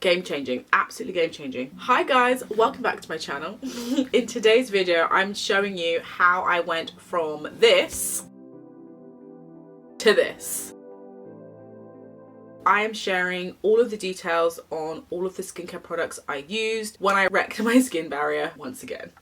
Game changing, absolutely game changing. Hi guys, welcome back to my channel. In today's video, I'm showing you how I went from this to this. I am sharing all of the details on all of the skincare products I used when I wrecked my skin barrier once again.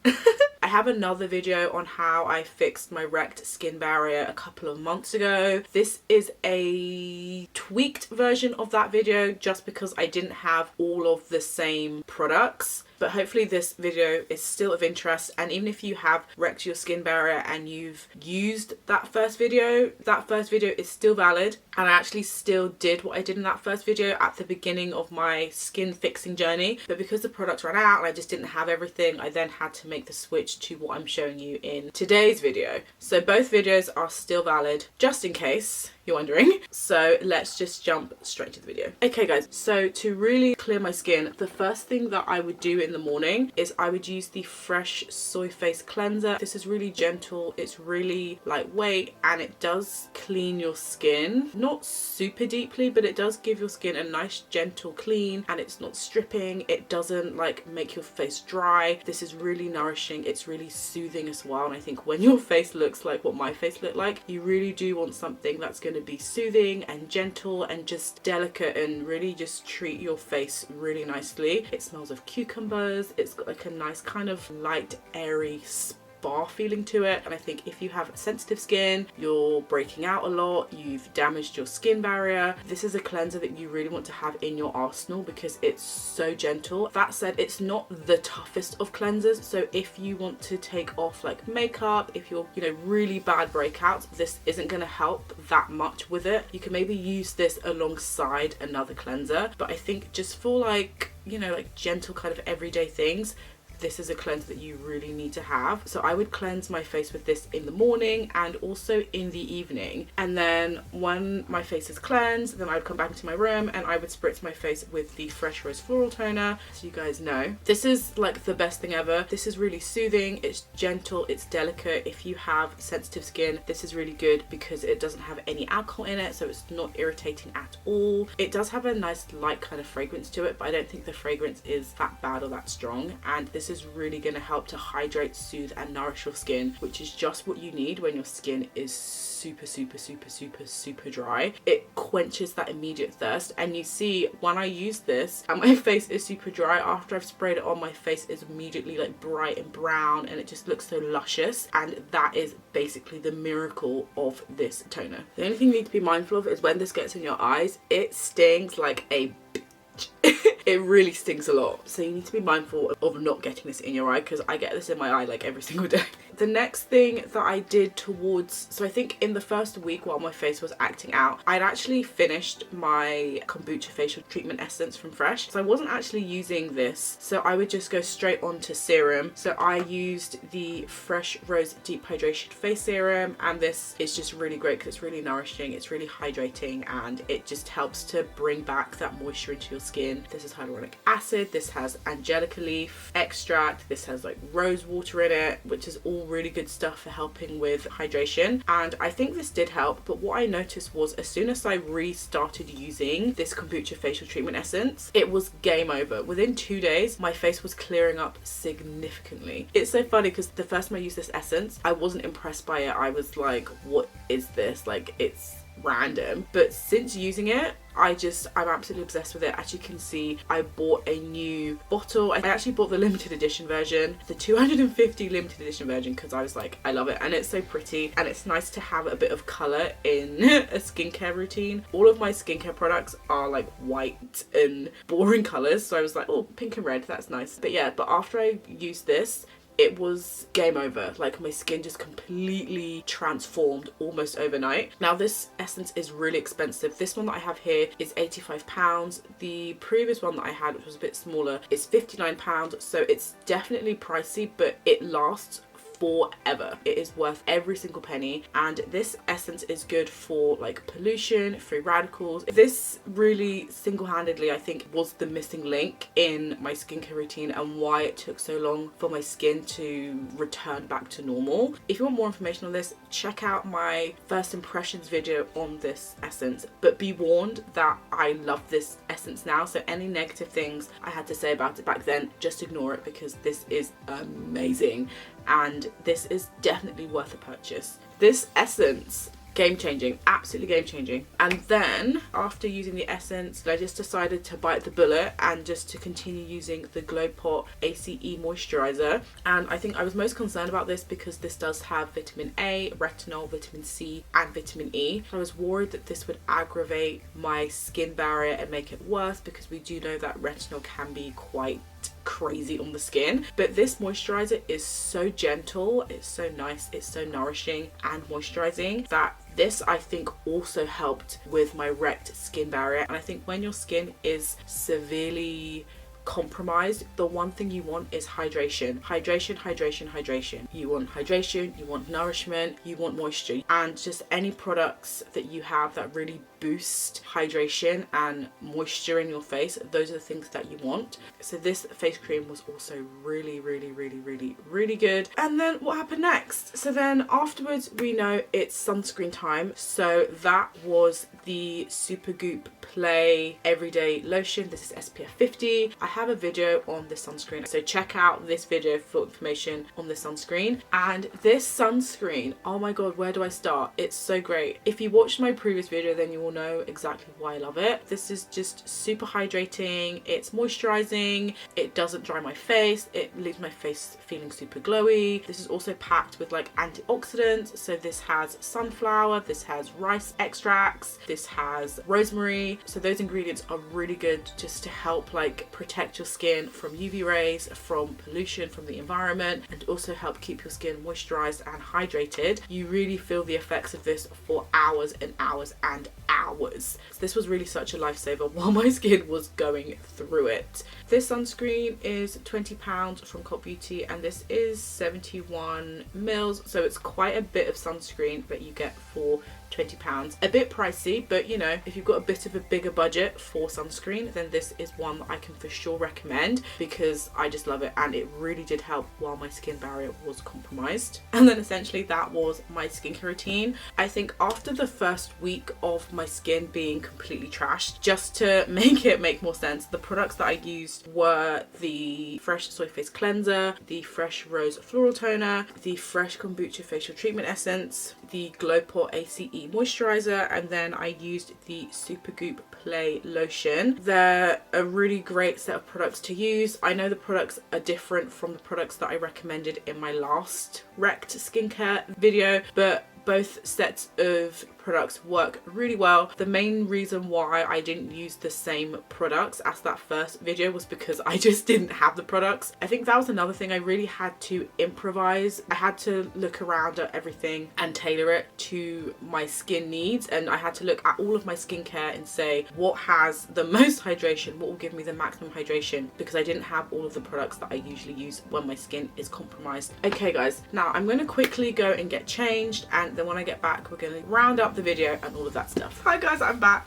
I have another video on how I fixed my wrecked skin barrier a couple of months ago. This is a tweaked version of that video just because I didn't have all of the same products. But hopefully this video is still of interest, and even if you have wrecked your skin barrier and you've used that first video is still valid, and I actually still did what I did in that first video at the beginning of my skin fixing journey. But because the products ran out and I just didn't have everything, I then had to make the switch to what I'm showing you in today's video. So both videos are still valid, just in case you're wondering. So let's just jump straight to the video. Okay guys, so to really clear my skin, the first thing that I would do in the morning is I would use the Fresh Soy Face Cleanser. This is really gentle, it's really lightweight, and it does clean your skin. Not super deeply, but it does give your skin a nice gentle clean, and it's not stripping. It doesn't like make your face dry. This is really nourishing, it's really soothing as well. And I think when your face looks like what my face looked like, you really do want something that's going to be soothing and gentle and just delicate and really just treat your face really nicely. It smells of cucumbers. It's got like a nice kind of light, airy spa feeling to it. And I think if you have sensitive skin, you're breaking out a lot, you've damaged your skin barrier, this is a cleanser that you really want to have in your arsenal because it's so gentle. That said, it's not the toughest of cleansers, so if you want to take off like makeup, if you're, you know, really bad breakouts, this isn't going to help that much with it. You can maybe use this alongside another cleanser, but I think just for like, you know, like gentle kind of everyday things, this is a cleanser that you really need to have. So I would cleanse my face with this in the morning and also in the evening. And then when my face is cleansed, then I would come back into my room and I would spritz my face with the Fresh Rose Floral Toner. So you guys know, this is like the best thing ever. This is really soothing, it's gentle, it's delicate. If you have sensitive skin, this is really good because it doesn't have any alcohol in it, so it's not irritating at all. It does have a nice light kind of fragrance to it, but I don't think the fragrance is that bad or that strong. And this is really going to help to hydrate, soothe and nourish your skin, which is just what you need when your skin is super dry. It quenches that immediate thirst, and you see when I use this and my face is super dry, after I've sprayed it on, my face is immediately like bright and brown and it just looks so luscious, and that is basically the miracle of this toner. The only thing you need to be mindful of is when this gets in your eyes, it stings like a it really stings a lot, so you need to be mindful of not getting this in your eye, because I get this in my eye like every single day. The next thing that I did towards, so I think in the first week while my face was acting out, I'd actually finished my Kombucha facial treatment essence from Fresh, so I wasn't actually using this, so I would just go straight on to serum. So I used the Fresh Rose Deep Hydration Face Serum, and this is just really great because it's really nourishing, it's really hydrating, and it just helps to bring back that moisture into your skin. This is hyaluronic acid, this has angelica leaf extract, this has like rose water in it, which is all really good stuff for helping with hydration. And I think this did help, but what I noticed was as soon as I restarted using this Kombucha facial treatment essence, it was game over. Within 2 days, my face was clearing up significantally. It's so funny because the first time I used this essence, I wasn't impressed by it. I was like, what is this? Like, it's random. But since using it, I'm absolutely obsessed with it. As you can see, I bought a new bottle. I actually bought the limited edition version, the 250 limited edition version, because I was like, I love it, and it's so pretty, and it's nice to have a bit of color in a skincare routine. All of my skincare products are like white and boring colors, so I was like, oh, pink and red, that's nice. But yeah, but after I used this, it was game over. Like, my skin just completely transformed almost overnight. Now this essence is really expensive. This one that I have here is £85. The previous one that I had, which was a bit smaller, is £59, so it's definitely pricey, but it lasts forever. It is worth every single penny, and this essence is good for like pollution, free radicals. This really single-handedly, I think, was the missing link in my skincare routine and why it took so long for my skin to return back to normal. If you want more information on this, check out my first impressions video on this essence, but be warned that I love this essence now, so any negative things I had to say about it back then, just ignore it, because this is amazing and this is definitely worth a purchase. This essence, game changing, absolutely game changing. And then after using the essence, I just decided to bite the bullet and just to continue using the Glow Pot ACE moisturizer. And I think I was most concerned about this because this does have vitamin A, retinol, vitamin C and vitamin E. I was worried that this would aggravate my skin barrier and make it worse, because we do know that retinol can be quite crazy on the skin, but this moisturizer is so gentle, it's so nice, it's so nourishing and moisturizing that this, I think, also helped with my wrecked skin barrier. And I think when your skin is severely compromised, the one thing you want is hydration. You want hydration, you want nourishment, you want moisture, and just any products that you have that really boost hydration and moisture in your face, those are the things that you want. So this face cream was also really good. And then what happened next? So then afterwards, we know it's sunscreen time, so that was the Supergoop Play Everyday Lotion. This is SPF 50. I have a video on this sunscreen, so check out this video for information on the sunscreen. And this sunscreen, oh my god, where do I start? It's so great. If you watched my previous video, then you will know exactly why I love it. This is just super hydrating, it's moisturizing, it doesn't dry my face, it leaves my face feeling super glowy. This is also packed with like antioxidants, so this has sunflower, this has rice extracts, this has rosemary. So those ingredients are really good just to help like protect your skin from UV rays, from pollution from the environment, and also help keep your skin moisturized and hydrated. You really feel the effects of this for hours and hours and hours. So this was really such a lifesaver while my skin was going through it. This sunscreen is £20 from Cult Beauty, and this is 71 mils, so it's quite a bit of sunscreen that you get for £20. A bit pricey, but you know, if you've got a bit of a bigger budget for sunscreen, then this is one that I can for sure recommend, because I just love it and it really did help while my skin barrier was compromised. And then essentially that was my skincare routine. I think after the first week of my skin being completely trashed, just to make it make more sense, the products that I used were the Fresh Soy Face Cleanser, the Fresh Rose Floral Toner, the Fresh Kombucha Facial Treatment Essence, the Glow Pot ACE moisturizer, and then I used the Supergoop Play Lotion. They're a really great set of products to use. I know the products are different from the products that I recommended in my last wrecked skincare video, but both sets of products work really well. The main reason why I didn't use the same products as that first video was because I just didn't have the products. I think that was another thing. I really had to improvise. I had to look around at everything and tailor it to my skin needs, and I had to look at all of my skincare and say what has the most hydration, what will give me the maximum hydration, because I didn't have all of the products that I usually use when my skin is compromised. Okay guys, now I'm going to quickly go and get changed, and then when I get back we're going to round up the video and all of that stuff. Hi guys, I'm back.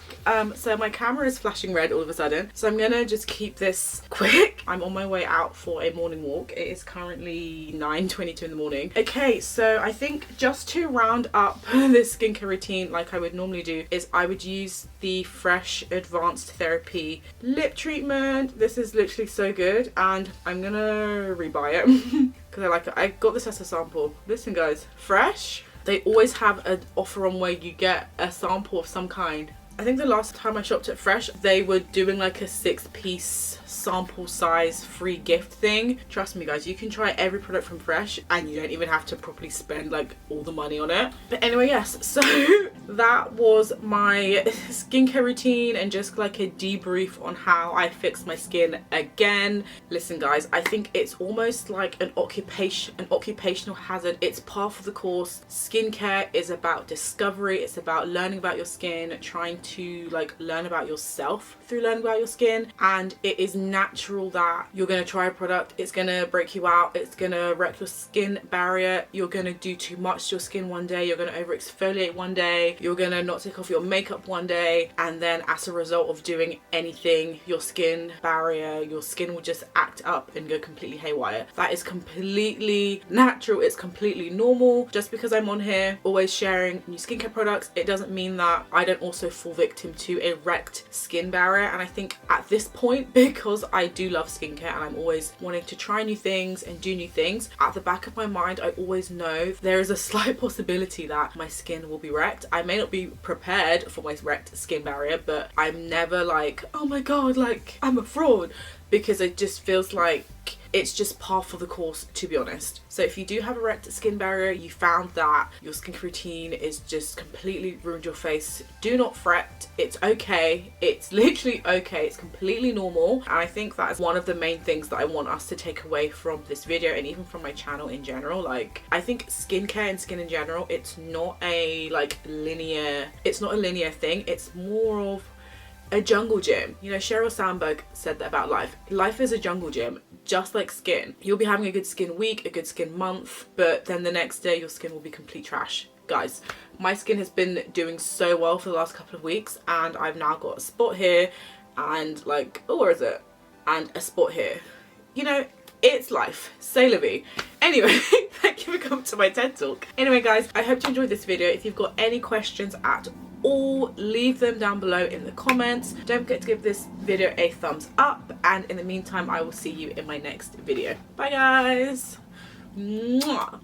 So my camera is flashing red all of a sudden, so I'm gonna just keep this quick. I'm on my way out for a morning walk. It is currently 9:22 in the morning. Okay, so I think just to round up this skincare routine like I would normally do is I would use the Fresh Advanced Therapy lip treatment. This is literally so good, and I'm gonna rebuy it because I like it. I got this as a sample. Listen guys, Fresh, they always have an offer on where you get a sample of some kind. I think the last time I shopped at Fresh, they were doing like a 6-piece sample size free gift thing. Trust me guys, you can try every product from Fresh and you don't even have to properly spend like all the money on it. But anyway, yes, so that was my skincare routine and just like a debrief on how I fixed my skin again. Listen guys, I think it's almost like an occupational hazard. It's part of the course. Skincare is about discovery. It's about learning about your skin, trying to like learn about yourself through learning about your skin, and it is natural that you're going to try a product, it's going to break you out, it's going to wreck your skin barrier, you're going to do too much to your skin one day, you're going to over exfoliate one day, you're going to not take off your makeup one day, and then as a result of doing anything, your skin barrier, your skin will just act up and go completely haywire. That is completely natural, it's completely normal. Just because I'm on here always sharing new skincare products, it doesn't mean that I don't also fall victim to a wrecked skin barrier. And I think at this point, because I do love skincare and I'm always wanting to try new things and do new things, at the back of my mind I always know there is a slight possibility that my skin will be wrecked. I may not be prepared for my wrecked skin barrier, but I'm never like, oh my god, like I'm a fraud, because it just feels like it's just par for the course, to be honest. So if you do have a wrecked skin barrier, you found that your skincare routine is just completely ruined your face, do not fret. It's okay. It's literally okay. It's completely normal. And I think that is one of the main things that I want us to take away from this video and even from my channel in general. Like, I think skincare and skin in general, it's not a linear thing. It's more of a jungle gym. You know, Sheryl Sandberg said that about life. Life is a jungle gym, just like skin. You'll be having a good skin week, a good skin month, but then the next day your skin will be complete trash. Guys, my skin has been doing so well for the last couple of weeks, and I've now got a spot here and like, oh, where is it? And a spot here. You know, it's life. C'est la vie. Anyway, thank you for coming to my TED Talk. Anyway, guys, I hope you enjoyed this video. If you've got any questions at all, leave them down below in the comments. Don't forget to give this video a thumbs up, and in the meantime I will see you in my next video. Bye guys. Mwah.